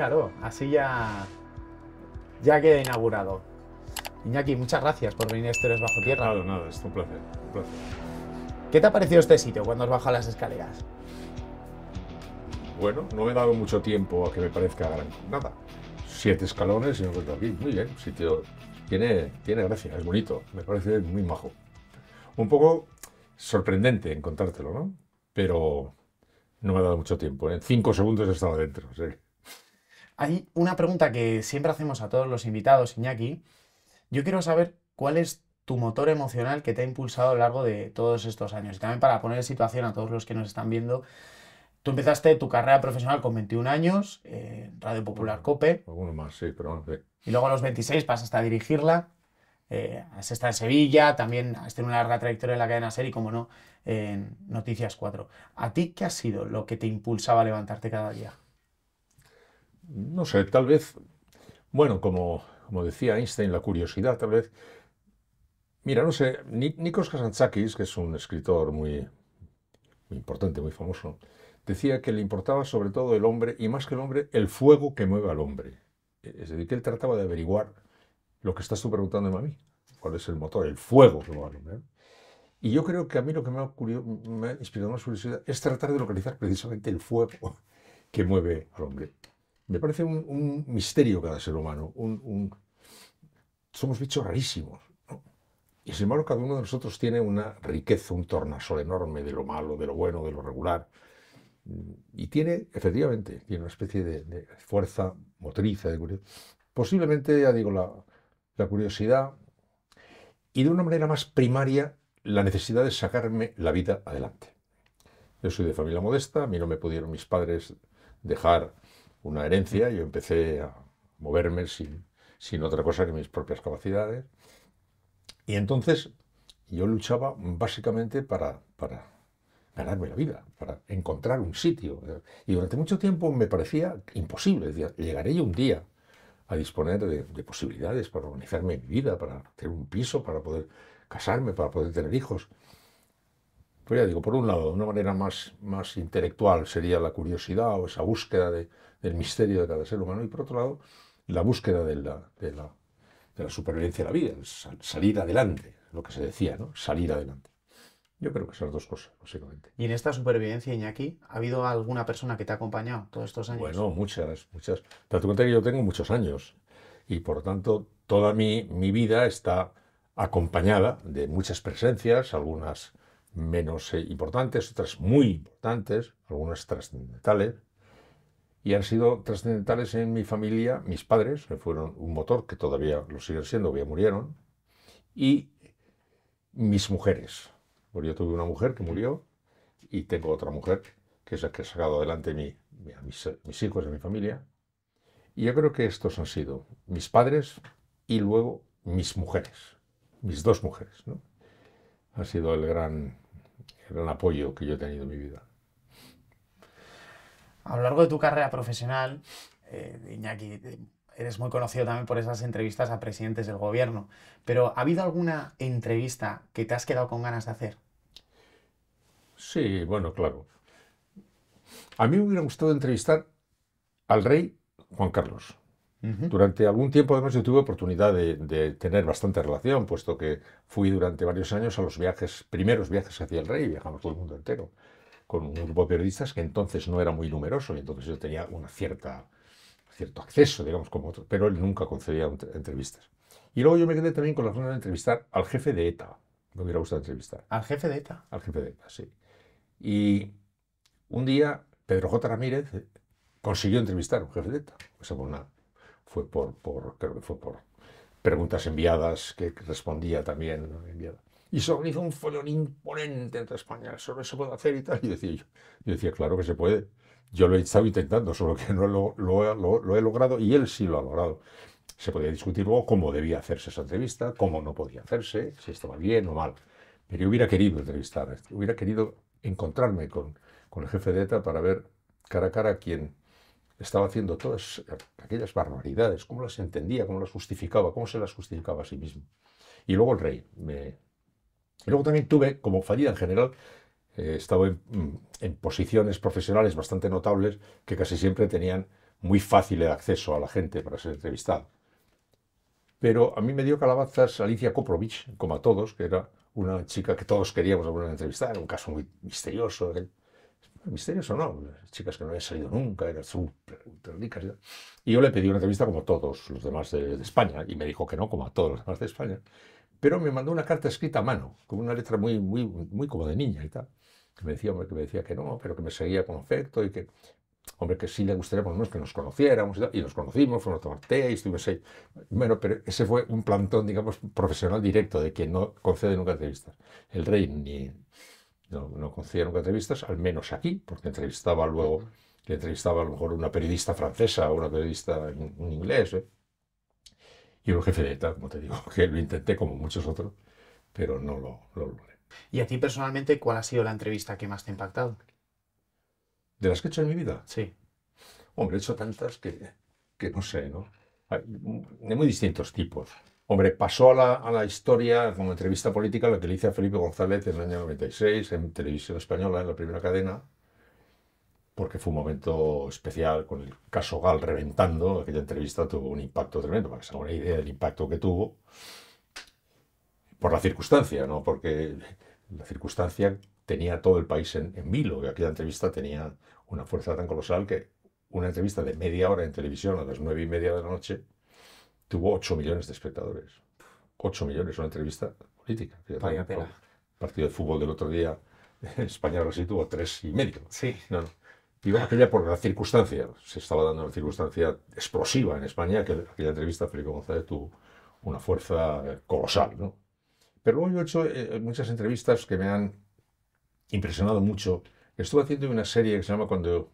claro, así ya queda inaugurado. Iñaki, muchas gracias por venir a Historias Bajo Tierra. Nada, nada, es un placer, un placer. ¿Qué te ha parecido este sitio cuando has bajado las escaleras? Bueno, no me he dado mucho tiempo a que me parezca gran nada. 7 escalones y me encuentro aquí. Muy bien, el sitio tiene gracia, es bonito, me parece muy majo. Un poco sorprendente encontrártelo, ¿no? Pero no me ha dado mucho tiempo. En 5 segundos he estado dentro. ¿Sí? Hay una pregunta que siempre hacemos a todos los invitados, Iñaki. Yo quiero saber cuál es tu motor emocional que te ha impulsado a lo largo de todos estos años. Y también para poner en situación a todos los que nos están viendo, tú empezaste tu carrera profesional con 21 años, en Radio Popular Bueno, COPE, alguno más, sí, pero no sé. y luego a los 26 pasaste a dirigirla. Has estado en Sevilla, también has tenido una larga trayectoria en la cadena SER y, como no, en Noticias 4. ¿A ti qué ha sido lo que te impulsaba a levantarte cada día? No sé, tal vez, bueno, como decía Einstein, la curiosidad, tal vez. Mira, no sé, Nikos Kazantzakis, que es un escritor muy importante, muy famoso, decía que le importaba sobre todo el hombre, y más que el hombre, el fuego que mueve al hombre. Es decir, que él trataba de averiguar lo que estás tú preguntándome a mí. ¿Cuál es el motor? El fuego que mueve al hombre, ¿no? Y yo creo que a mí lo que me ha inspirado más curiosidad es tratar de localizar precisamente el fuego que mueve al hombre. Me parece un misterio cada ser humano. Somos bichos rarísimos, ¿no? Y sin embargo, cada uno de nosotros tiene una riqueza, un tornasol enorme de lo malo, de lo bueno, de lo regular. Y tiene, efectivamente, tiene una especie de fuerza motriz, de curiosidad. Posiblemente, ya digo, la curiosidad y de una manera más primaria la necesidad de sacarme la vida adelante. Yo soy de familia modesta, a mí no me pudieron mis padres dejar una herencia, yo empecé a moverme sin otra cosa que mis propias capacidades. Y entonces yo luchaba básicamente para ganarme la vida, para encontrar un sitio. Y durante mucho tiempo me parecía imposible. Decía, llegaré yo un día a disponer de posibilidades para organizarme mi vida, para tener un piso, para poder casarme, para poder tener hijos. Pues ya digo, por un lado, de una manera más intelectual sería la curiosidad o esa búsqueda del misterio de cada ser humano, y por otro lado, la búsqueda de la supervivencia de la vida, salir adelante, lo que se decía, ¿no? Salir adelante. Yo creo que esas dos cosas, básicamente. Y en esta supervivencia, Iñaki, ¿ha habido alguna persona que te ha acompañado todos estos años? Bueno, muchas, muchas. Date cuenta que yo tengo muchos años y por lo tanto toda mi vida está acompañada de muchas presencias, algunas menos importantes, otras muy importantes, algunas trascendentales. Y han sido trascendentales en mi familia, mis padres, que fueron un motor, que todavía lo siguen siendo, que ya murieron, y mis mujeres. Porque yo tuve una mujer que murió y tengo otra mujer que es la que ha sacado adelante a mis hijos y a mi familia. Y yo creo que estos han sido mis padres y luego mis mujeres, mis dos mujeres, ¿no? Ha sido el gran apoyo que yo he tenido en mi vida. A lo largo de tu carrera profesional, Iñaki, eres muy conocido también por esas entrevistas a presidentes del gobierno, pero ¿ha habido alguna entrevista que te has quedado con ganas de hacer? Sí, bueno, claro. A mí me hubiera gustado entrevistar al rey Juan Carlos. Ujú. Durante algún tiempo, además, yo tuve oportunidad de tener bastante relación, puesto que fui durante varios años a los primeros viajes hacia el rey, viajamos todo el mundo entero, con un grupo de periodistas que entonces no era muy numeroso, y entonces yo tenía cierto acceso, digamos, como otro, pero él nunca concedía entrevistas. Y luego yo me quedé también con la ganas de entrevistar al jefe de ETA. Me hubiera gustado entrevistar Al jefe de ETA. al jefe de ETA, sí. Y un día Pedro J. Ramírez consiguió entrevistar a un jefe de ETA. O sea, creo que fue por preguntas enviadas que respondía también, ¿no? Enviada. Y se organizó un follón imponente entre España. Eso no se puede hacer y tal. Y decía yo decía, claro que se puede. Yo lo he estado intentando, solo que no lo he logrado, y él sí lo ha logrado. Se podía discutir luego cómo debía hacerse esa entrevista, cómo no podía hacerse, si estaba bien o mal. Pero yo hubiera querido entrevistar, hubiera querido encontrarme con el jefe de ETA para ver cara a cara a quien estaba haciendo todas aquellas barbaridades, cómo las entendía, cómo las justificaba, cómo se las justificaba a sí mismo. Y luego el rey. Y luego también tuve, como fallida en general, he estado en posiciones profesionales bastante notables que casi siempre tenían muy fácil de acceso a la gente para ser entrevistado. Pero a mí me dio calabazas Alicia Koprovich, como a todos, que era una chica que todos queríamos alguna entrevistar, era un caso muy misterioso. Misterioso no, chicas que no habían salido nunca, eran súper ricas. Y yo le pedí una entrevista como todos los demás de España, y me dijo que no, como a todos los demás de España. Pero me mandó una carta escrita a mano, con una letra muy, muy, muy como de niña y tal, hombre, que me decía que no, pero que me seguía con afecto y que, hombre, que sí le gustaría por lo menos que nos conociéramos y tal. Y nos conocimos, fuimos a tomar té y estuvimos ahí. Bueno, pero ese fue un plantón, digamos, profesional directo de quien no concede nunca entrevistas. El rey no concedía nunca entrevistas, al menos aquí, porque entrevistaba luego, le entrevistaba a lo mejor una periodista francesa o una periodista en inglés, ¿eh? Y un jefe de ETA, como te digo, que lo intenté como muchos otros, pero no lo logré. ¿Y a ti personalmente cuál ha sido la entrevista que más te ha impactado? ¿De las que he hecho en mi vida? Sí. Hombre, he hecho tantas que no sé, ¿no? Hay de muy distintos tipos. Hombre, pasó a la historia como entrevista política la que le hice a Felipe González en el año 96 en Televisión Española, en la primera cadena, porque fue un momento especial con el caso Gal reventando. Aquella entrevista tuvo un impacto tremendo, para que se haga una idea del impacto que tuvo, por la circunstancia, ¿no? Porque la circunstancia tenía todo el país en vilo, y aquella entrevista tenía una fuerza tan colosal que una entrevista de media hora en televisión a las 9:30 de la noche tuvo 8 millones de espectadores. 8 millones, una entrevista política. Vaya tela. El partido de fútbol del otro día, España-Brasil, tuvo 3,5. Sí. No, no. Digo, aquella por la circunstancia, se estaba dando una circunstancia explosiva en España, que aquella entrevista Felipe González tuvo una fuerza colosal, ¿no? Pero luego yo he hecho muchas entrevistas que me han impresionado mucho. Estuve haciendo una serie que se llama Cuando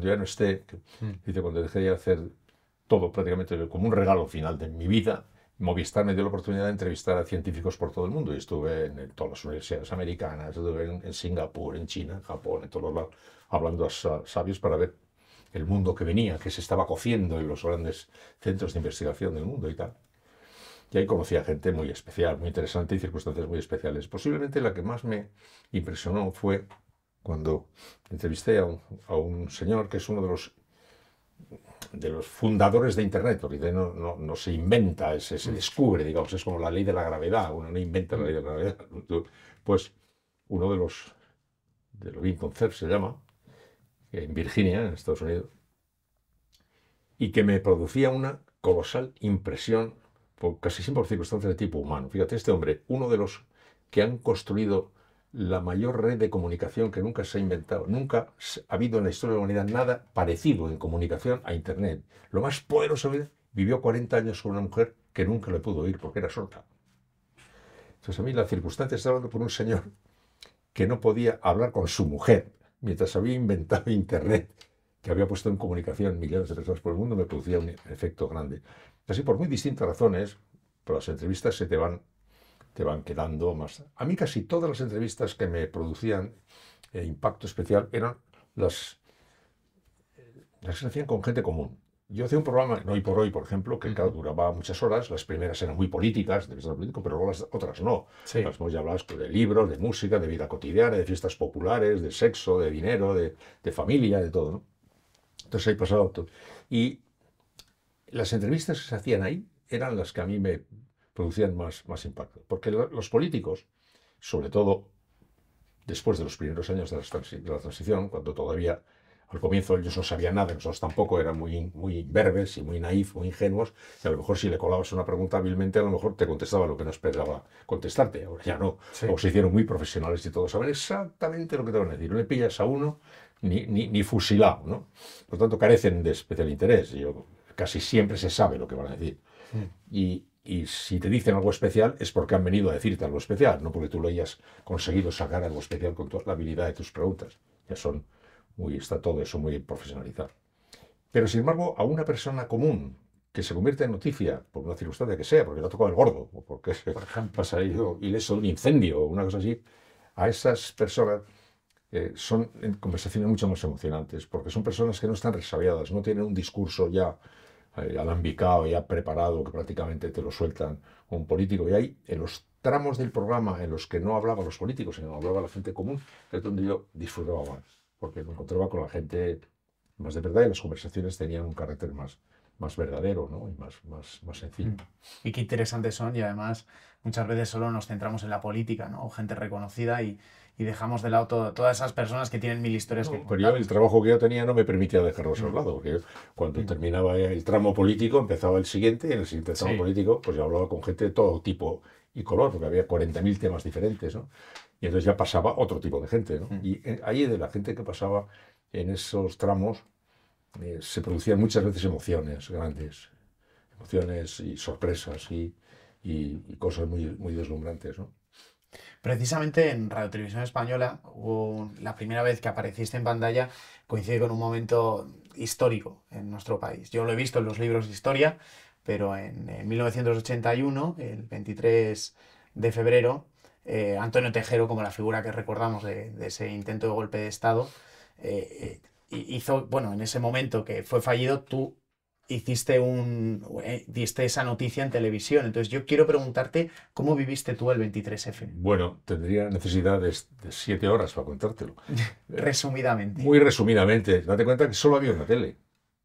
ya no esté, que dice cuando dejé de hacer todo prácticamente como un regalo final de mi vida. Movistar me dio la oportunidad de entrevistar a científicos por todo el mundo y estuve en todas las universidades americanas, estuve en Singapur, en China, en Japón, en todos los lados, hablando a sabios para ver el mundo que venía, que se estaba cociendo en los grandes centros de investigación del mundo y tal. Y ahí conocí a gente muy especial, muy interesante y circunstancias muy especiales. Posiblemente la que más me impresionó fue cuando entrevisté a un señor que es uno de los fundadores de Internet, porque no se inventa, se descubre, digamos, es como la ley de la gravedad, uno no inventa la ley de la gravedad. Pues uno de los Lincoln Cert se llama, en Virginia, en Estados Unidos, y que me producía una colosal impresión, casi siempre por circunstancias de tipo humano. Fíjate, este hombre, uno de los que han construido la mayor red de comunicación que nunca se ha inventado. Nunca ha habido en la historia de la humanidad nada parecido en comunicación a Internet. Lo más poderoso, vivió 40 años con una mujer que nunca le pudo oír porque era sorda. Entonces a mí la circunstancia, estaba hablando por un señor que no podía hablar con su mujer mientras había inventado Internet, que había puesto en comunicación millones de personas por el mundo, me producía un efecto grande. Así, por muy distintas razones, por las entrevistas te van quedando más. A mí casi todas las entrevistas que me producían impacto especial eran las que se hacían con gente común. Yo hacía un programa en Hoy por Hoy, por ejemplo, que claro, duraba muchas horas. Las primeras eran muy políticas, de vista político, pero luego las otras no. Sí. Las ya hablabas de libros, de música, de vida cotidiana, de fiestas populares, de sexo, de dinero, de familia, de todo, ¿no? Entonces ahí pasaba todo. Y las entrevistas que se hacían ahí eran las que a mí me producían más impacto. Porque los políticos, sobre todo después de los primeros años de la transición, cuando todavía al comienzo ellos no sabían nada, nosotros tampoco, eran muy imberbes y muy naif, muy ingenuos, y a lo mejor si le colabas una pregunta hábilmente, a lo mejor te contestaba lo que no esperaba contestarte. Ahora ya no, Sí. o se hicieron muy profesionales y todos saben exactamente lo que te van a decir. No le pillas a uno ni fusilado, ¿no? Por lo tanto, carecen de especial interés. Casi siempre se sabe lo que van a decir. Y si te dicen algo especial es porque han venido a decirte algo especial, no porque tú lo hayas conseguido sacar algo especial con la habilidad de tus preguntas. Ya está todo eso muy profesionalizado. Pero sin embargo, a una persona común que se convierte en noticia por una circunstancia que sea, porque le ha tocado el gordo, o porque ha salido ileso de un incendio o una cosa así, a esas personas son conversaciones mucho más emocionantes, porque son personas que no están resabiadas, no tienen un discurso ya alambicado, ya preparado, que prácticamente te lo sueltan un político. Y ahí, en los tramos del programa en los que no hablaban los políticos, sino hablaba la gente común, es donde yo disfrutaba más, porque me encontraba con la gente más de verdad, y las conversaciones tenían un carácter más verdadero, ¿no? Y más sencillo. Y qué interesantes son, y además muchas veces solo nos centramos en la política, ¿no? O gente reconocida y dejamos de lado todas esas personas que tienen mil historias que No, pero yo contar. el trabajo que yo tenía no me permitía dejarlos a un Mm, lado, porque yo, cuando mm. terminaba el tramo político empezaba el siguiente, y en el siguiente tramo Sí. político pues yo hablaba con gente de todo tipo y color, porque había 40.000 temas diferentes, ¿no? Y entonces ya pasaba otro tipo de gente, ¿no? Mm. Y ahí de la gente que pasaba en esos tramos se producían muchas veces emociones grandes, emociones y sorpresas y cosas muy deslumbrantes, ¿no? Precisamente en Radio Televisión Española, la primera vez que apareciste en pantalla coincide con un momento histórico en nuestro país. Yo lo he visto en los libros de historia, pero en 1981, el 23 de febrero, Antonio Tejero, como la figura que recordamos de ese intento de golpe de Estado, hizo, bueno, en ese momento que fue fallido, tú diste esa noticia en televisión. Entonces yo quiero preguntarte cómo viviste tú el 23F. Bueno, tendría necesidad de 7 horas para contártelo. Resumidamente. Muy resumidamente, date cuenta que solo había una tele.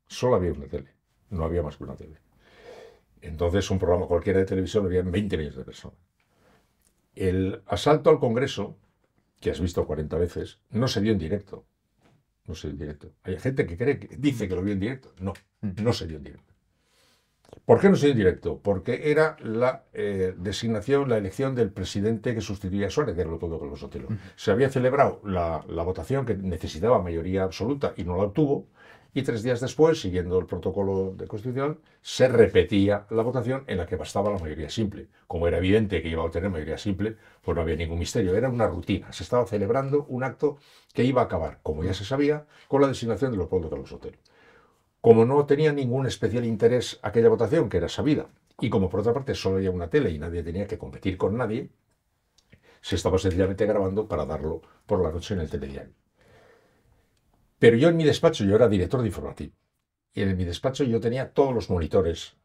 Solo había una tele. No había más que una tele. Entonces, un programa cualquiera de televisión lo veían 20 millones de personas. El asalto al Congreso, que has visto 40 veces, no se dio en directo. No se dio en directo. Hay gente que dice que lo vio en directo. No, no se dio en directo. ¿Por qué no se dio en directo? Porque era la designación, la elección del presidente que sustituía a Suárez, que era lo todo con los Sotelo. Se había celebrado la votación que necesitaba mayoría absoluta y no la obtuvo, y 3 días después, siguiendo el protocolo de constitución, se repetía la votación en la que bastaba la mayoría simple. Como era evidente que iba a obtener mayoría simple, pues no había ningún misterio, era una rutina. Se estaba celebrando un acto que iba a acabar, como ya se sabía, con la designación de Leopoldo Carlos Sotelo. Como no tenía ningún especial interés aquella votación, que era sabida, y como por otra parte solo había una tele y nadie tenía que competir con nadie, se estaba sencillamente grabando para darlo por la noche en el telediario. Pero yo en mi despacho, yo era director de informativo, y en mi despacho yo tenía todos los monitores.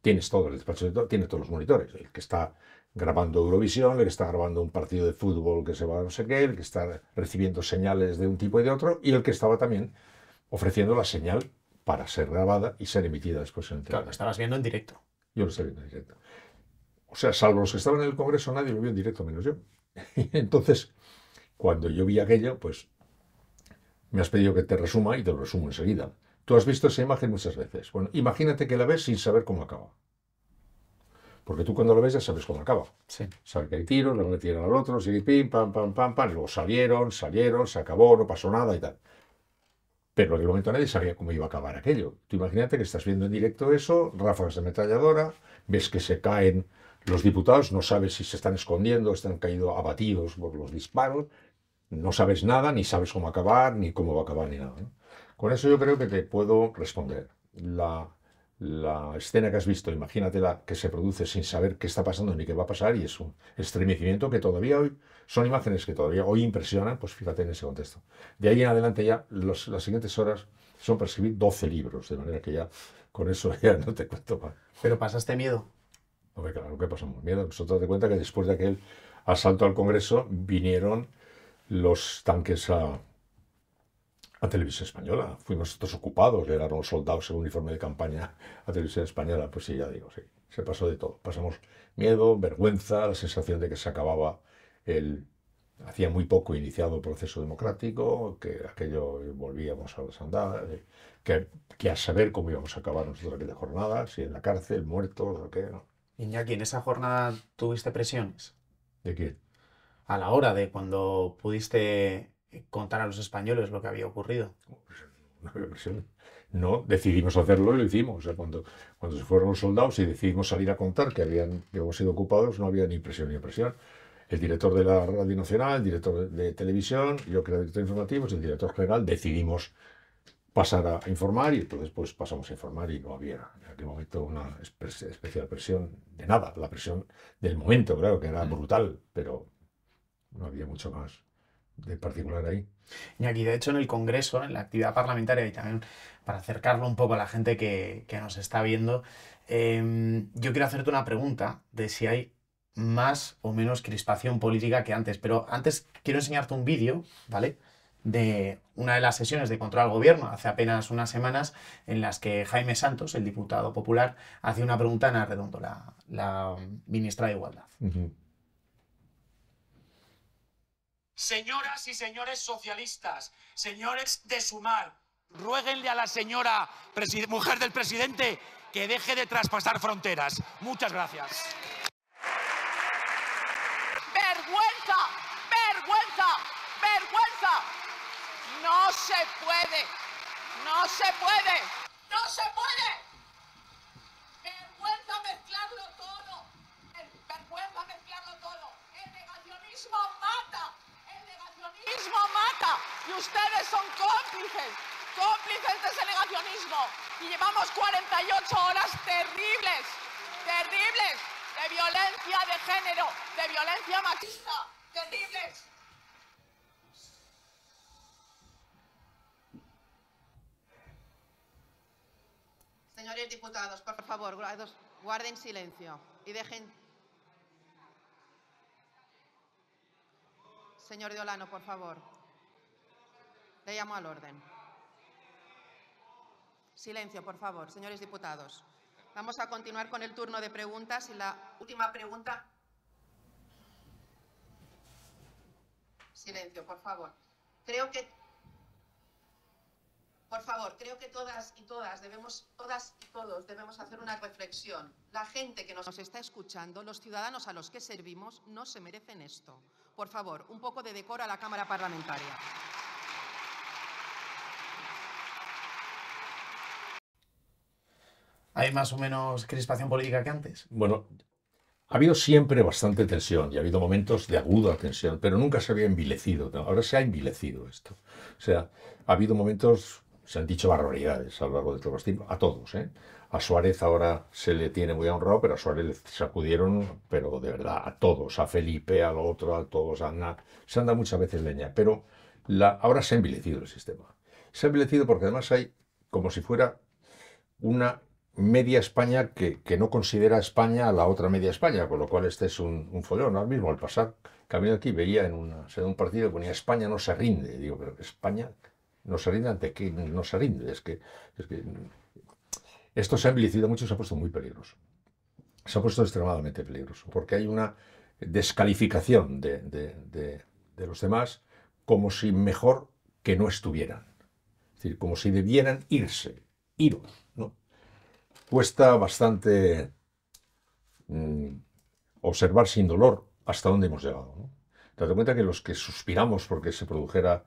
Tienes todo, el despacho tiene todos los monitores. El que está grabando Eurovisión, el que está grabando un partido de fútbol que se va a no sé qué, el que está recibiendo señales de un tipo y de otro, y el que estaba también ofreciendo la señal para ser grabada y ser emitida después en el Claro, lo telediario. estabas viendo en directo. Yo lo estoy viendo en directo. O sea, salvo los que estaban en el Congreso, nadie lo vio en directo, menos yo. Entonces, cuando yo vi aquello, pues me has pedido que te resuma y te lo resumo enseguida. Tú has visto esa imagen muchas veces. Bueno, imagínate que la ves sin saber cómo acaba. Porque tú cuando lo ves ya sabes cómo acaba. Sí. Sabes que hay tiros, luego le tiran al otro, sigue pim, pam, pam, pam, pam, y luego salieron, se acabó, no pasó nada y tal. Pero en aquel momento nadie sabía cómo iba a acabar aquello. Tú imagínate que estás viendo en directo eso, ráfagas de ametralladora, ves que se caen los diputados, no sabes si se están escondiendo, están caídos abatidos por los disparos, no sabes nada, ni sabes cómo acabar, ni cómo va a acabar, ni nada, ¿no? Con eso yo creo que te puedo responder. La escena que has visto, imagínatela que se produce sin saber qué está pasando ni qué va a pasar, y es un estremecimiento que todavía hoy, son imágenes que todavía hoy impresionan, pues fíjate en ese contexto. De ahí en adelante ya, las siguientes horas son para escribir 12 libros, de manera que ya con eso ya no te cuento más. Pero pasaste miedo. Hombre, claro que pasamos miedo. Nosotros te cuenta que después de aquel asalto al Congreso vinieron los tanques a Televisión Española. Fuimos nosotros ocupados, llegaron los soldados en uniforme de campaña a Televisión Española. Pues sí, ya digo, sí, se pasó de todo. Pasamos miedo, vergüenza, la sensación de que se acababa el... Hacía muy poco iniciado el proceso democrático, que aquello volvíamos a las andadas, que a saber cómo íbamos a acabar nosotros aquella jornada, si en la cárcel, muertos, o qué, ¿no? Iñaki, ¿en esa jornada tuviste presiones? ¿De quién? A la hora de cuando pudiste contar a los españoles lo que había ocurrido. No había presión. No, decidimos hacerlo y lo hicimos. O sea, cuando se fueron los soldados y decidimos salir a contar que habíamos sido ocupados, no había ni presión ni opresión. El director de la Radio Nacional, el director de televisión, yo que era director de informativos, el director general, decidimos pasar a informar, y entonces pues pasamos a informar y no había en aquel momento una especial presión de nada. La presión del momento, claro, que era brutal, pero no había mucho más de particular ahí. Iñaki, de hecho, en el Congreso, en la actividad parlamentaria y también para acercarlo un poco a la gente que nos está viendo, yo quiero hacerte una pregunta de si hay más o menos crispación política que antes. Pero antes quiero enseñarte un vídeo, ¿vale? de una de las sesiones de control al gobierno hace apenas unas semanas en las que Jaime Santos, el diputado popular, hacía una pregunta a Ana Redondo, la ministra de Igualdad. Señoras y señores socialistas, señores de Sumar, ruéguenle a la señora mujer del presidente que deje de traspasar fronteras. Muchas gracias. ¡Vergüenza! ¡Vergüenza! ¡Vergüenza! ¡No se puede! ¡No se puede! ¡No se puede! ¡Vergüenza mezclarlo todo! ¡Vergüenza mezclarlo todo! ¡El negacionismo mata! ¡El negacionismo mata! Y ustedes son cómplices, cómplices de ese negacionismo. Y llevamos 48 horas terribles, terribles, de violencia de género, de violencia machista, terribles. Señores diputados, por favor, guarden silencio y dejen... Señor de Olano, por favor. Le llamo al orden. Silencio, por favor, señores diputados. Vamos a continuar con el turno de preguntas y la última pregunta. Silencio, por favor. Creo que todas y todos debemos hacer una reflexión. La gente que nos está escuchando, los ciudadanos a los que servimos, no se merecen esto. Por favor, un poco de decoro a la Cámara Parlamentaria. ¿Hay más o menos crispación política que antes? Bueno, ha habido siempre bastante tensión y ha habido momentos de aguda tensión, pero nunca se había envilecido, ¿no? Ahora se ha envilecido esto. O sea, ha habido momentos, se han dicho barbaridades a lo largo de todos los tiempos, a todos, ¿eh? A Suárez ahora se le tiene muy honrado, pero a Suárez le sacudieron, pero de verdad, a todos, a Felipe, al otro, a todos, a Aznar. Se han dado muchas veces leña, pero ahora se ha envilecido el sistema. Se ha envilecido porque además hay como si fuera una media España que no considera España a la otra media España, con lo cual este es un follón. Ahora mismo al pasar camino aquí veía en un partido que ponía España no se rinde. Digo, pero España no se rinde ante qué no se rinde. Es que esto se ha envilecido mucho y se ha puesto muy peligroso. Se ha puesto extremadamente peligroso, porque hay una descalificación de los demás como si mejor que no estuvieran. Es decir, como si debieran iros, ¿no? Cuesta bastante observar sin dolor hasta dónde hemos llegado, ¿no? Date cuenta que los que suspiramos porque se produjera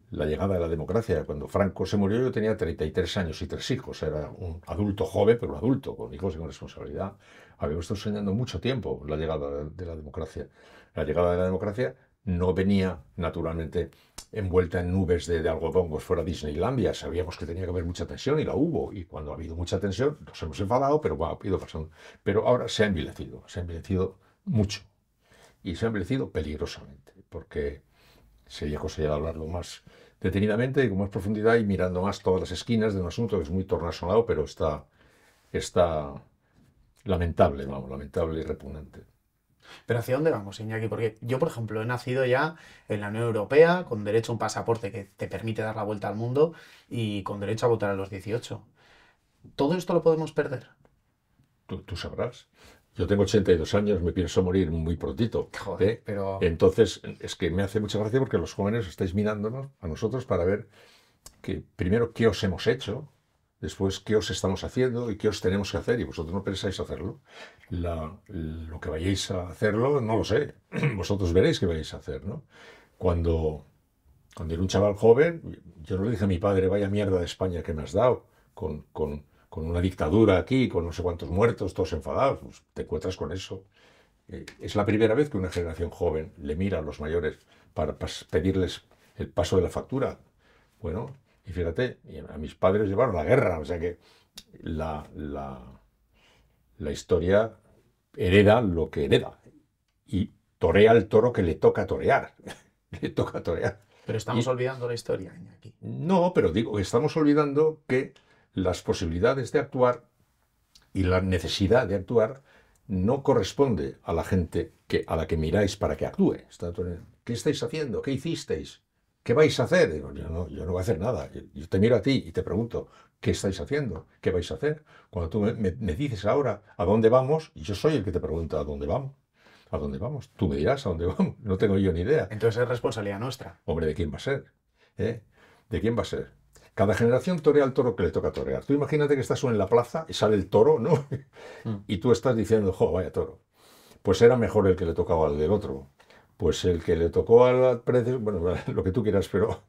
la llegada de la democracia, cuando Franco se murió yo tenía 33 años y 3 hijos, era un adulto joven, pero un adulto, con hijos y con responsabilidad. Habíamos estado soñando mucho tiempo la llegada de la democracia. La llegada de la democracia no venía naturalmente envuelta en nubes de algodón, pues fuera Disneylandia. Sabíamos que tenía que haber mucha tensión y la hubo. Y cuando ha habido mucha tensión, nos hemos enfadado, pero ha ido pasando. Pero ahora se ha envilecido mucho. Y se ha envilecido peligrosamente, porque sería cosa ya de hablarlo más detenidamente y con más profundidad y mirando más todas las esquinas de un asunto que es muy tornasolado, pero está lamentable, vamos, lamentable y repugnante. ¿Pero hacia dónde vamos, Iñaki? Porque yo, por ejemplo, he nacido ya en la Unión Europea, con derecho a un pasaporte que te permite dar la vuelta al mundo y con derecho a votar a los 18. ¿Todo esto lo podemos perder? Tú sabrás. Yo tengo 82 años, me pienso morir muy prontito. Joder, pero... Entonces, es que me hace mucha gracia porque los jóvenes estáis mirándonos a nosotros para ver que, primero, qué os hemos hecho, después, qué os estamos haciendo y qué os tenemos que hacer, y vosotros no pensáis hacerlo. Lo que vayáis a hacerlo, no lo sé. Vosotros veréis qué vais a hacer, ¿no? Cuando era un chaval joven, yo no le dije a mi padre, vaya mierda de España que me has dado, con una dictadura aquí, con no sé cuántos muertos, todos enfadados. Pues te encuentras con eso. Es la primera vez que una generación joven le mira a los mayores para pedirles el paso de la factura. Bueno, y fíjate, a mis padres llevaron la guerra, o sea que la historia hereda lo que hereda y torea el toro que le toca torear. Le toca torear. Pero estamos olvidando la historia, Iñaki. No, pero digo que estamos olvidando que las posibilidades de actuar y la necesidad de actuar no corresponde a la gente a la que miráis para que actúe. ¿Qué estáis haciendo? ¿Qué hicisteis? ¿qué vais a hacer? Digo, yo no voy a hacer nada. Yo te miro a ti y te pregunto, ¿qué estáis haciendo? ¿Qué vais a hacer? Cuando tú me dices ahora a dónde vamos, yo soy el que te pregunta a dónde vamos. ¿A dónde vamos? Tú me dirás a dónde vamos. No tengo yo ni idea. Entonces es responsabilidad nuestra. Hombre, ¿de quién va a ser? ¿Eh? ¿De quién va a ser? Cada generación torea al toro que le toca torear. Tú imagínate que estás en la plaza y sale el toro, ¿no? Y tú estás diciendo, jo, vaya toro. Pues era mejor el que le tocaba al del otro. Pues el que le tocó al precio, bueno, lo que tú quieras, pero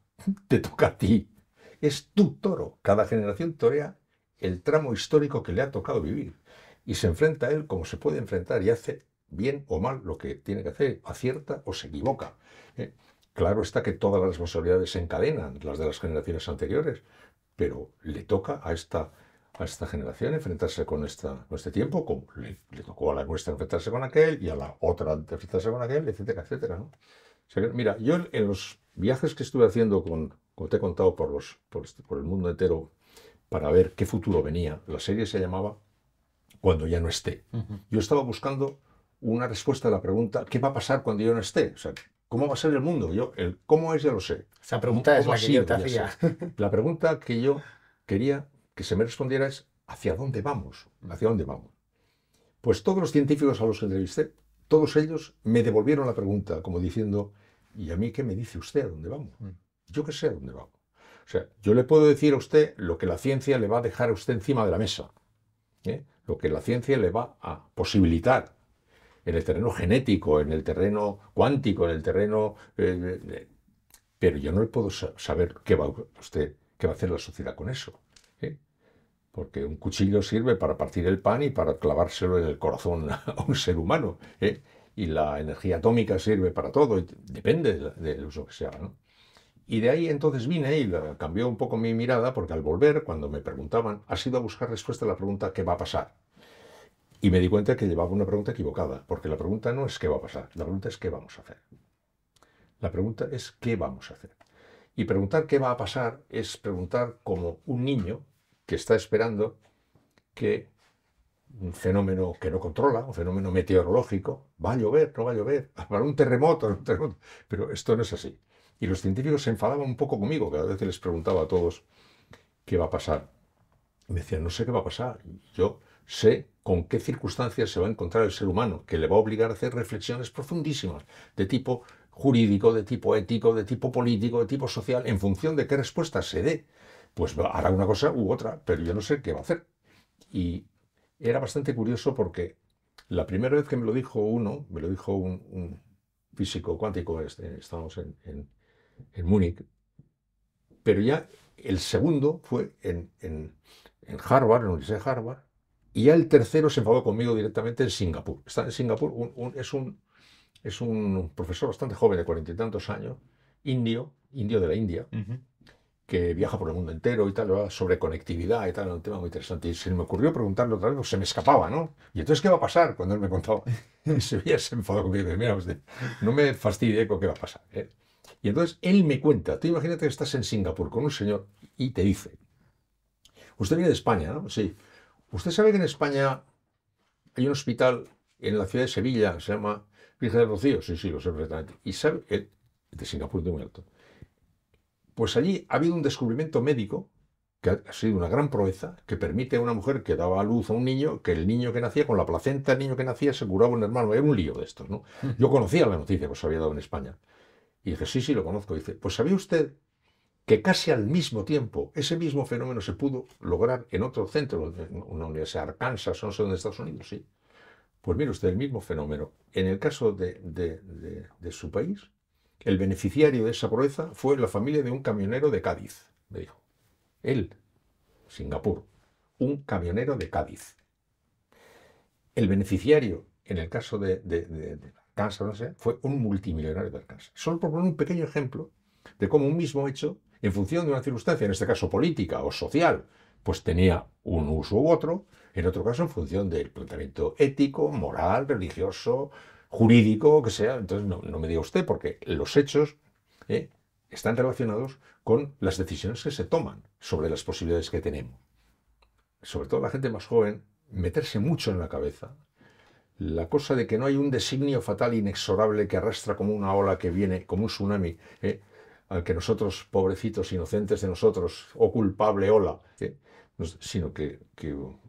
te toca a ti. Es tu toro. Cada generación torea el tramo histórico que le ha tocado vivir. Y se enfrenta a él como se puede enfrentar y hace bien o mal lo que tiene que hacer, acierta o se equivoca. Claro está que todas las responsabilidades se encadenan, las de las generaciones anteriores, pero le toca a esta generación enfrentarse con este tiempo, como le tocó a la nuestra enfrentarse con aquel y a la otra enfrentarse con aquel, etcétera, etcétera, ¿no? O sea, mira, yo en los viajes que estuve haciendo, como te he contado, por el mundo entero, para ver qué futuro venía, la serie se llamaba Cuando ya no esté. Yo estaba buscando una respuesta a la pregunta, ¿qué va a pasar cuando yo no esté? O sea, ¿cómo va a ser el mundo? El cómo es ya lo sé. Esa pregunta es ¿Cómo la ha que sido? yo te Ya hacía. sé. La pregunta que yo quería que se me respondiera es, ¿hacia dónde vamos? ¿Hacia dónde vamos? Pues todos los científicos a los que entrevisté, todos ellos me devolvieron la pregunta, como diciendo, ¿y a mí qué me dice usted a dónde vamos? Yo qué sé a dónde vamos. O sea, yo le puedo decir a usted lo que la ciencia le va a dejar a usted encima de la mesa, lo que la ciencia le va a posibilitar en el terreno genético, en el terreno cuántico, en el terreno... pero yo no le puedo saber qué va a hacer la sociedad con eso. Porque un cuchillo sirve para partir el pan y para clavárselo en el corazón a un ser humano. Y la energía atómica sirve para todo, y depende del uso que se haga, ¿no? Y de ahí entonces vine y cambió un poco mi mirada, porque al volver, cuando me preguntaban, ha sido a buscar respuesta a la pregunta ¿qué va a pasar? Y me di cuenta que llevaba una pregunta equivocada, porque la pregunta no es qué va a pasar, la pregunta es qué vamos a hacer. La pregunta es qué vamos a hacer. Y preguntar qué va a pasar es preguntar como un niño que está esperando que un fenómeno que no controla, un fenómeno meteorológico, va a llover, no va a llover, para un terremoto, pero esto no es así. Y los científicos se enfadaban un poco conmigo cada vez que les preguntaba a todos qué va a pasar. Y me decían, no sé qué va a pasar, yo sé con qué circunstancias se va a encontrar el ser humano, que le va a obligar a hacer reflexiones profundísimas, de tipo jurídico, de tipo ético, de tipo político, de tipo social, en función de qué respuesta se dé. Pues hará una cosa u otra, pero yo no sé qué va a hacer. Y era bastante curioso porque la primera vez que me lo dijo me lo dijo un físico cuántico, estábamos en Múnich, pero ya el segundo fue en Harvard, en la Universidad de Harvard, y ya el tercero se enfadó conmigo directamente en Singapur. Está en Singapur, es un profesor bastante joven, de 40 y tantos años, indio de la India, que viaja por el mundo entero y tal, sobre conectividad y tal, un tema muy interesante. Y se me ocurrió preguntarle otra vez, pues se me escapaba, ¿no? Y entonces, ¿qué va a pasar? Cuando él me contaba. Y se enfadó conmigo. Mira, usted, no me fastidie con qué va a pasar. Y entonces él me cuenta, tú imagínate que estás en Singapur con un señor y te dice, usted viene de España, ¿no? Sí. ¿Usted sabe que en España hay un hospital en la ciudad de Sevilla, se llama Virgen del Rocío? Sí, sí, lo sé perfectamente. Y sabe, de Singapur de muy alto. Pues allí ha habido un descubrimiento médico que ha sido una gran proeza, que permite a una mujer que daba a luz a un niño, que el niño que nacía, con la placenta del niño que nacía, se curaba un hermano. Era un lío de estos, ¿no? Yo conocía la noticia que os había dado en España. Y dije, sí, lo conozco. Y dice, pues ¿sabía usted que casi al mismo tiempo ese mismo fenómeno se pudo lograr en otro centro, en una universidad de Arkansas, no sé dónde, Estados Unidos? Sí. Pues mire usted, el mismo fenómeno. En el caso de su país, el beneficiario de esa proeza fue la familia de un camionero de Cádiz, me dijo. Él, Singapur, un camionero de Cádiz. El beneficiario, en el caso de Arkansas, no sé, fue un multimillonario de Arkansas. Solo por poner un pequeño ejemplo de cómo un mismo hecho, en función de una circunstancia, en este caso política o social, pues tenía un uso u otro, en otro caso en función del planteamiento ético, moral, religioso, jurídico, que sea. Entonces no me diga usted, porque los hechos están relacionados con las decisiones que se toman sobre las posibilidades que tenemos. Sobre todo la gente más joven, meterse mucho en la cabeza la cosa de que no hay un designio fatal inexorable que arrastra como una ola que viene, como un tsunami, al que nosotros, pobrecitos, inocentes de nosotros, o culpable ola, sino que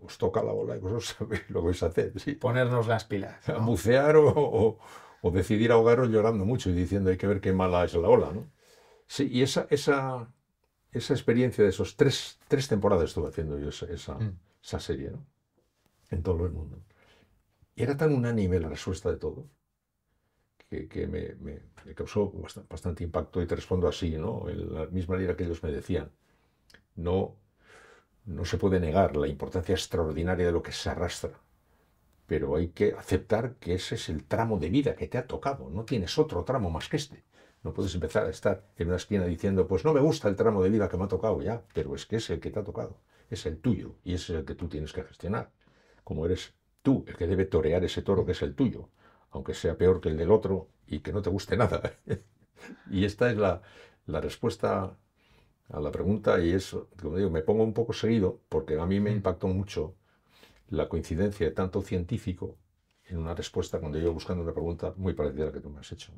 os toca la ola y vosotros sabéis lo que vais a hacer. ¿Sí? Ponernos las pilas, A ¿no? bucear o decidir ahogaros llorando mucho y diciendo hay que ver qué mala es la ola, ¿no? Sí, y esa experiencia de esos tres temporadas estuve haciendo yo esa serie, ¿no? En todo el mundo. Y era tan unánime la respuesta de todos que me causó bastante impacto y te respondo así, ¿no? En la misma manera que ellos me decían, no se puede negar la importancia extraordinaria de lo que se arrastra, pero hay que aceptar que ese es el tramo de vida que te ha tocado, no tienes otro tramo más que este. No puedes empezar a estar en una esquina diciendo, pues no me gusta el tramo de vida que me ha tocado ya, pero es que es el que te ha tocado, es el tuyo y es el que tú tienes que gestionar, como eres tú el que debe torear ese toro que es el tuyo, aunque sea peor que el del otro y que no te guste nada. Y esta es la respuesta a la pregunta y eso, como digo, me pongo un poco seguido porque a mí me impactó mucho la coincidencia de tanto científico en una respuesta cuando yo buscando una pregunta muy parecida a la que tú me has hecho.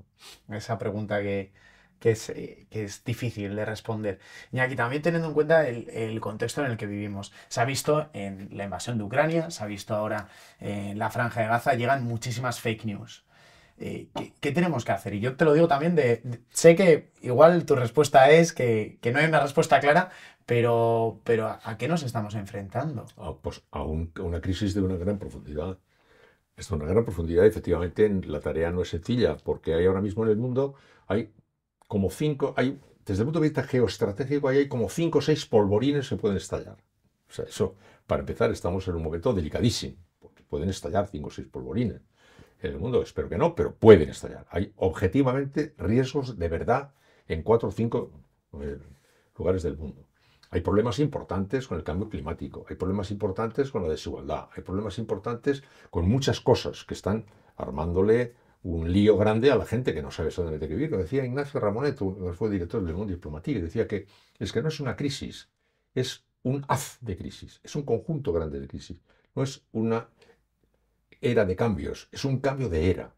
Esa pregunta que es difícil de responder. Y aquí también teniendo en cuenta el contexto en el que vivimos. Se ha visto en la invasión de Ucrania, se ha visto ahora en la Franja de Gaza, llegan muchísimas fake news. ¿Qué tenemos que hacer? Y yo te lo digo también sé que igual tu respuesta es que no hay una respuesta clara, pero ¿a qué nos estamos enfrentando? Pues a una crisis de una gran profundidad. Es de una gran profundidad, efectivamente, la tarea no es sencilla, porque hay ahora mismo en el mundo, desde el punto de vista geoestratégico, hay como 5 o 6 polvorines que pueden estallar. O sea, eso, para empezar, estamos en un momento delicadísimo, porque pueden estallar 5 o 6 polvorines en el mundo. Espero que no, pero pueden estallar. Hay objetivamente riesgos de verdad en 4 o 5 lugares del mundo. Hay problemas importantes con el cambio climático, hay problemas importantes con la desigualdad, hay problemas importantes con muchas cosas que están armándole un lío grande a la gente que no sabe dónde tiene que vivir. Lo decía Ignacio Ramonet, que fue director del Monde Diplomatique, decía que es que no es una crisis, es un haz de crisis, es un conjunto grande de crisis, no es una era de cambios, es un cambio de era.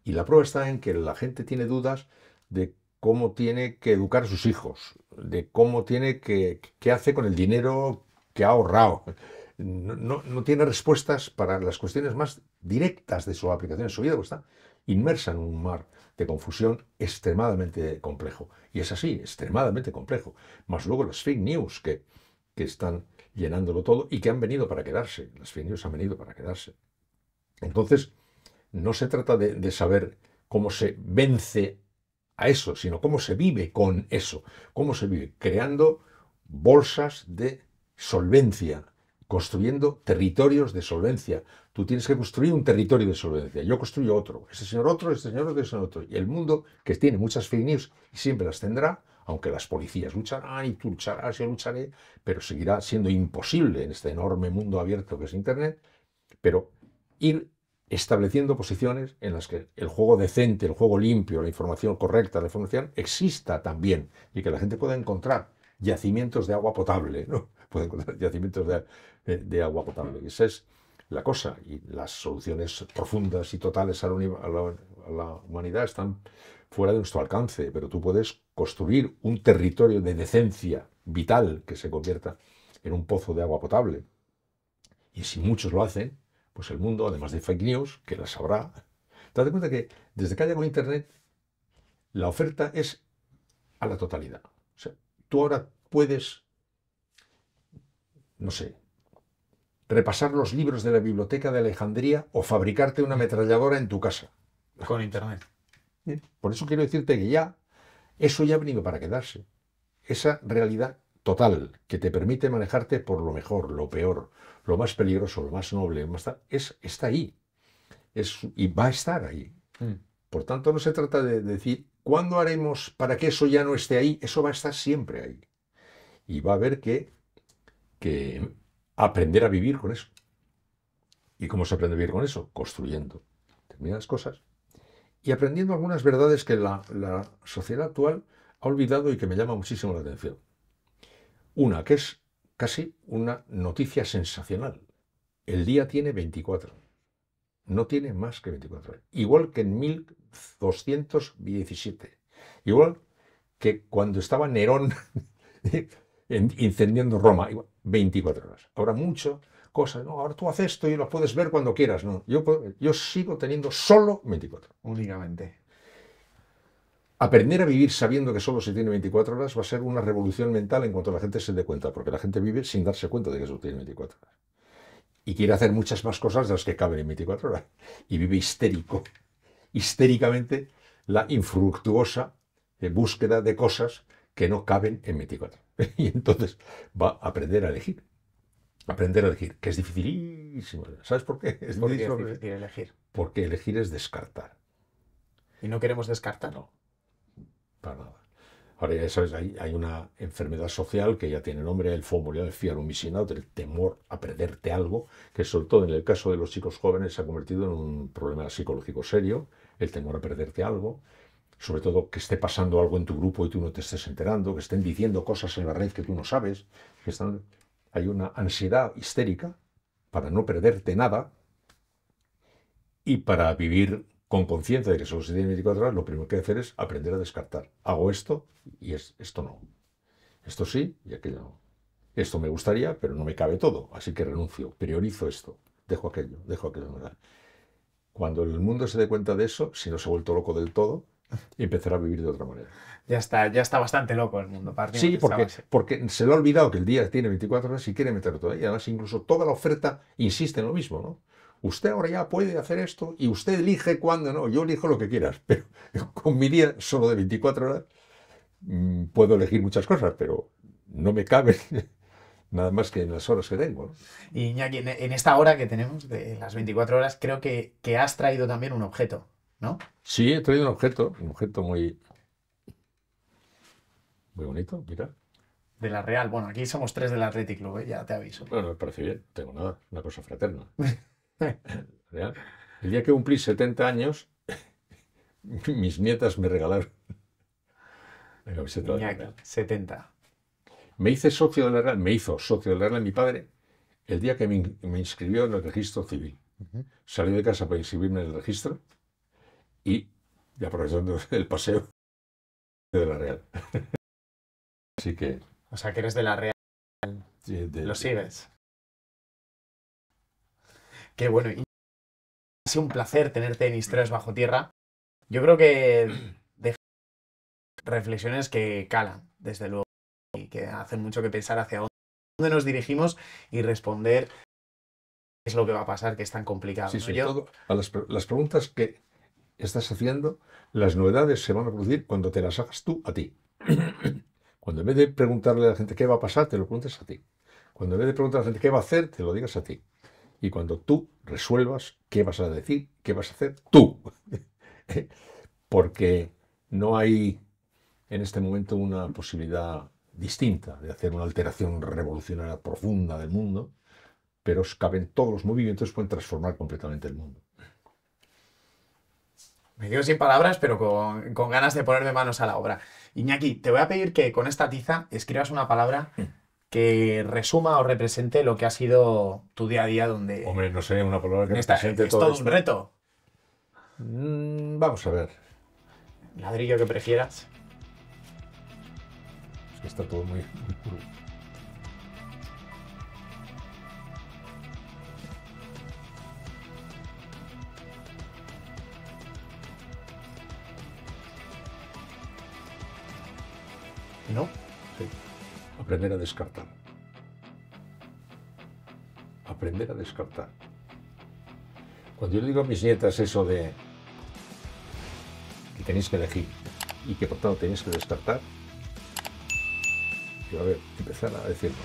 Y la prueba está en que la gente tiene dudas de cómo tiene que educar a sus hijos, de cómo tiene qué hace con el dinero que ha ahorrado. No tiene respuestas para las cuestiones más directas de su aplicación en su vida, porque está inmersa en un mar de confusión extremadamente complejo. Y es así, extremadamente complejo. Más luego las fake news que están llenándolo todo y que han venido para quedarse. Las fake news han venido para quedarse. Entonces, no se trata de saber cómo se vence a eso, sino cómo se vive con eso, cómo se vive, creando bolsas de solvencia, construyendo territorios de solvencia. Tú tienes que construir un territorio de solvencia, yo construyo otro, ese señor otro, ese señor otro, ese señor otro. Y el mundo, que tiene muchas fake news, y siempre las tendrá, aunque las policías lucharán y tú lucharás, yo lucharé, pero seguirá siendo imposible en este enorme mundo abierto que es Internet, pero ir estableciendo posiciones en las que el juego decente, el juego limpio, la información correcta, la información exista también y que la gente pueda encontrar yacimientos de agua potable, ¿no? Puede encontrar yacimientos de agua potable. Esa es la cosa. Y las soluciones profundas y totales a la humanidad están fuera de nuestro alcance, pero tú puedes construir un territorio de decencia vital que se convierta en un pozo de agua potable. Y si muchos lo hacen, pues el mundo, además de fake news, que las habrá, date cuenta que desde que haya con Internet, la oferta es a la totalidad. O sea, tú ahora puedes, no sé, repasar los libros de la biblioteca de Alejandría o fabricarte una ametralladora en tu casa. Con Internet. Por eso quiero decirte que eso ya ha venido para quedarse. Esa realidad total que te permite manejarte por lo mejor, lo peor, lo más peligroso, lo más noble, está ahí. Y va a estar ahí. Por tanto, no se trata de decir, ¿cuándo haremos para que eso ya no esté ahí? Eso va a estar siempre ahí. Y va a haber que aprender a vivir con eso. ¿Y cómo se aprende a vivir con eso? Construyendo determinadas cosas y aprendiendo algunas verdades que la sociedad actual ha olvidado y que me llama muchísimo la atención. Una que es casi una noticia sensacional. El día tiene 24. No tiene más que 24. Igual que en 1217. Igual que cuando estaba Nerón incendiando Roma, 24 horas. Ahora mucho cosas, no, ahora tú haces esto y lo puedes ver cuando quieras. No, yo sigo teniendo solo 24. Únicamente. Aprender a vivir sabiendo que solo se tiene 24 horas va a ser una revolución mental en cuanto la gente se dé cuenta, porque la gente vive sin darse cuenta de que solo tiene 24 horas. Y quiere hacer muchas más cosas de las que caben en 24 horas. Y vive histéricamente, la infructuosa búsqueda de cosas que no caben en 24. Y entonces va a aprender a elegir. Aprender a elegir, que es dificilísimo. ¿Sabes por qué? Es muy difícil elegir. Porque elegir es descartar. Y no queremos descartar. No, para nada. Ahora ya sabes, hay una enfermedad social que ya tiene nombre, el FOMO, el Fear of Missing Out, el temor a perderte algo, que sobre todo en el caso de los chicos jóvenes se ha convertido en un problema psicológico serio, el temor a perderte algo, sobre todo que esté pasando algo en tu grupo y tú no te estés enterando, que estén diciendo cosas en la red que tú no sabes, hay una ansiedad histérica para no perderte nada y para vivir con conciencia de que solo se tiene 24 horas, lo primero que hay que hacer es aprender a descartar. Hago esto y esto no. Esto sí y aquello no. Esto me gustaría, pero no me cabe todo, así que renuncio, priorizo esto, dejo aquello. Cuando el mundo se dé cuenta de eso, si no se ha vuelto loco del todo, empezará a vivir de otra manera. Ya está bastante loco el mundo. Sí, porque se le ha olvidado que el día tiene 24 horas y quiere meter todo ahí. Además, incluso toda la oferta insiste en lo mismo, ¿no? Usted ahora ya puede hacer esto y usted elige cuándo, no, yo elijo lo que quieras, pero con mi día solo de 24 horas puedo elegir muchas cosas, pero no me cabe nada más que en las horas que tengo, ¿no? Y Iñaki, en esta hora que tenemos de las 24 horas, creo que has traído también un objeto, ¿no? Sí, he traído un objeto muy bonito, mira. De la Real. Bueno, aquí somos 3 del Athletic Club, ya te aviso. Bueno, me parece bien, no tengo nada, una cosa fraterna. Real. El día que cumplí 70 años, mis nietas me regalaron la camiseta de la Real. 70. Me hizo socio de la Real mi padre el día que me inscribió en el registro civil. Salí de casa para inscribirme en el registro y aprovechando el paseo de la Real. Así que... O sea, que eres de la Real. Sí, ¿Lo sigues? Qué bueno. Y ha sido un placer tenerte en Historias Bajo Tierra. Yo creo que deja reflexiones que calan, desde luego, y que hacen mucho que pensar hacia dónde nos dirigimos y responder qué es lo que va a pasar, que es tan complicado. Sí, ¿no? sobre todo a las preguntas que estás haciendo, las novedades se van a producir cuando te las hagas tú a ti. Cuando en vez de preguntarle a la gente qué va a pasar, te lo preguntes a ti. Cuando en vez de preguntar a la gente qué va a hacer, te lo digas a ti. Y cuando tú resuelvas qué vas a decir, qué vas a hacer, tú. Porque no hay en este momento una posibilidad distinta de hacer una alteración revolucionaria profunda del mundo, pero caben todos los movimientos, pueden transformar completamente el mundo. Me quedo sin palabras, pero con ganas de ponerme manos a la obra. Iñaki, te voy a pedir que con esta tiza escribas una palabra que resuma o represente lo que ha sido tu día a día donde... Hombre, no sé, una palabra que represente todo todo esto. Es todo un reto. Vamos a ver. Ladrillo que prefieras. Es que está todo muy puro. ¿No? Sí. Aprender a descartar. Aprender a descartar. Cuando yo le digo a mis nietas eso de que tenéis que elegir y que por tanto tenéis que descartar, yo a ver, empezar a decirlo.